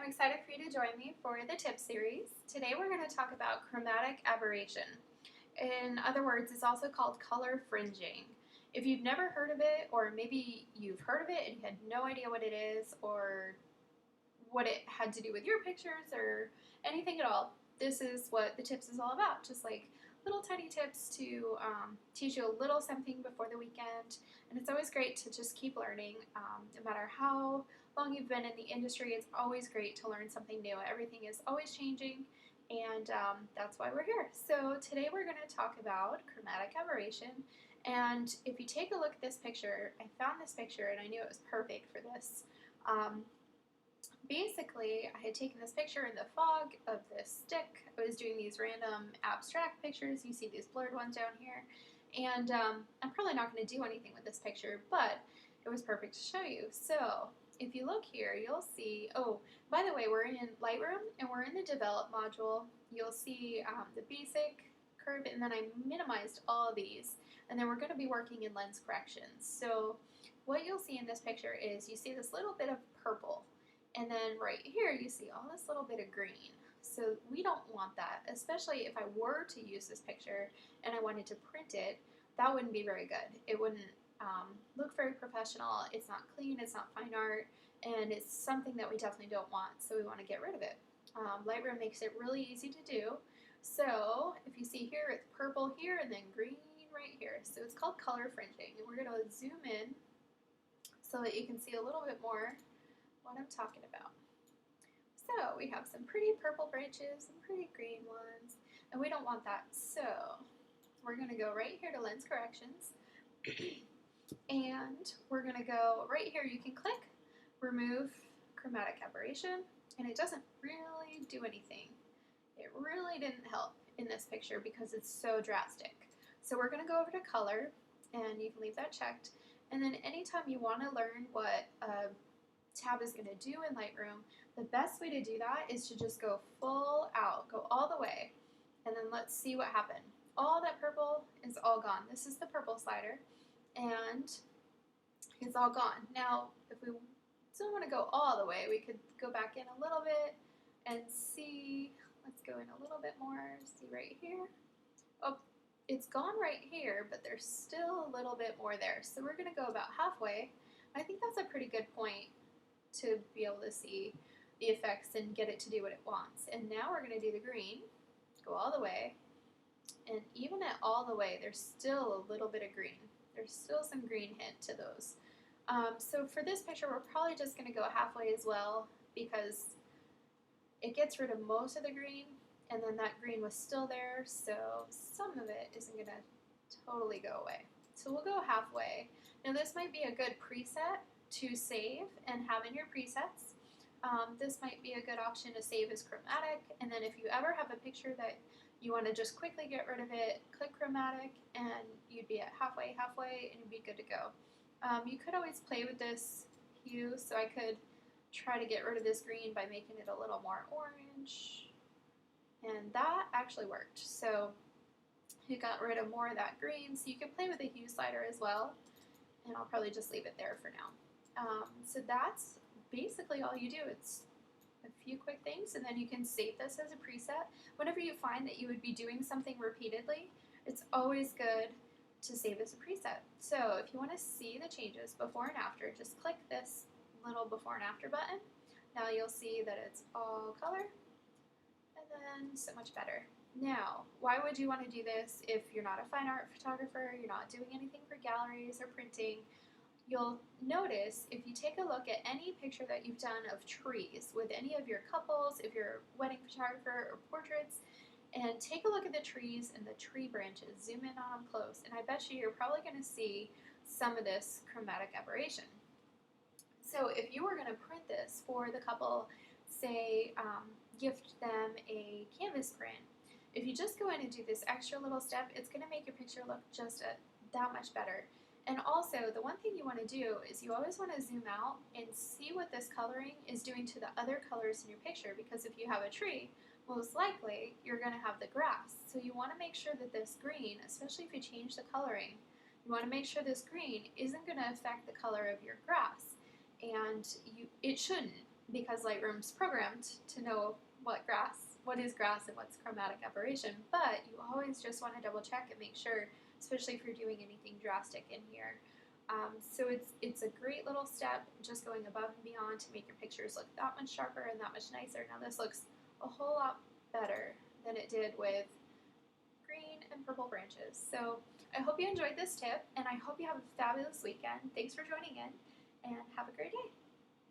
I'm excited for you to join me for the tip series. Today we're going to talk about chromatic aberration. In other words, it's also called color fringing. If you've never heard of it, or maybe you've heard of it and you had no idea what it is or what it had to do with your pictures or anything at all, this is what the tips is all about. Just like little tiny tips to teach you a little something before the weekend. And it's always great to just keep learning. No matter how long you've been in the industry, it's always great to learn something new. Everything is always changing, and that's why we're here. So today we're going to talk about chromatic aberration. And if you take a look at this picture, I found this picture and I knew it was perfect for this. Basically, I had taken this picture in the fog of this stick. I was doing these random abstract pictures. You see these blurred ones down here. And I'm probably not going to do anything with this picture, but it was perfect to show you. So if you look here, you'll see, oh, by the way, we're in Lightroom and we're in the Develop module. You'll see the basic curve, and then I minimized all of these. And then we're going to be working in lens corrections. So what you'll see in this picture is you see this little bit of purple. And then right here, you see all this little bit of green. So we don't want that, especially if I were to use this picture and I wanted to print it, that wouldn't be very good. It wouldn't look very professional. It's not clean, it's not fine art, and it's something that we definitely don't want, so we want to get rid of it. Lightroom makes it really easy to do. So if you see here, it's purple here and then green right here. So it's called color fringing, and we're going to zoom in so that you can see a little bit more what I'm talking about. So we have some pretty purple branches and pretty green ones, and we don't want that. So we're going to go right here to lens corrections, and we're going to go right here. You can click remove chromatic aberration, and it doesn't really do anything. It really didn't help in this picture because it's so drastic. So we're going to go over to color, and you can leave that checked. And then anytime you want to learn what tab is going to do in Lightroom, the best way to do that is to just go full out, go all the way, and then let's see what happened. All that purple is all gone. This is the purple slider, and it's all gone. Now, if we still want to go all the way, we could go back in a little bit and see. Let's go in a little bit more. See right here. Oh, it's gone right here, but there's still a little bit more there. So we're going to go about halfway. I think that's a pretty good point to be able to see the effects and get it to do what it wants. And now we're going to do the green, go all the way, and even at all the way, there's still a little bit of green. There's still some green hint to those. So for this picture, we're probably just going to go halfway as well because it gets rid of most of the green, and then that green was still there, so some of it isn't going to totally go away. So we'll go halfway. Now this might be a good preset to save and have in your presets. This might be a good option to save as chromatic, and then if you ever have a picture that you want to just quickly get rid of it, click chromatic and you'd be at halfway and you'd be good to go. You could always play with this hue, so I could try to get rid of this green by making it a little more orange, and that actually worked. So you got rid of more of that green, so you can play with the hue slider as well, and I'll probably just leave it there for now. So that's basically all you do. It's a few quick things, and then you can save this as a preset. Whenever you find that you would be doing something repeatedly, it's always good to save as a preset. So if you want to see the changes before and after, just click this little before and after button. Now you'll see that it's all color, and then so much better. Now, why would you want to do this if you're not a fine art photographer, you're not doing anything for galleries or printing? You'll notice if you take a look at any picture that you've done of trees with any of your couples, if you're a wedding photographer or portraits, and take a look at the trees and the tree branches, zoom in on them close, and I bet you're probably going to see some of this chromatic aberration. So if you were going to print this for the couple, say gift them a canvas print, if you just go in and do this extra little step, it's going to make your picture look just that much better. And also, the one thing you want to do is you always want to zoom out and see what this coloring is doing to the other colors in your picture, because if you have a tree, most likely you're going to have the grass. So you want to make sure that this green, especially if you change the coloring, you want to make sure this green isn't going to affect the color of your grass. And it shouldn't. because Lightroom's programmed to know what is grass and what's chromatic aberration, but you always just want to double check and make sure, especially if you're doing anything drastic in here. So it's a great little step, just going above and beyond to make your pictures look that much sharper and that much nicer. Now this looks a whole lot better than it did with green and purple branches. So I hope you enjoyed this tip, and I hope you have a fabulous weekend. Thanks for joining in, and have a great day.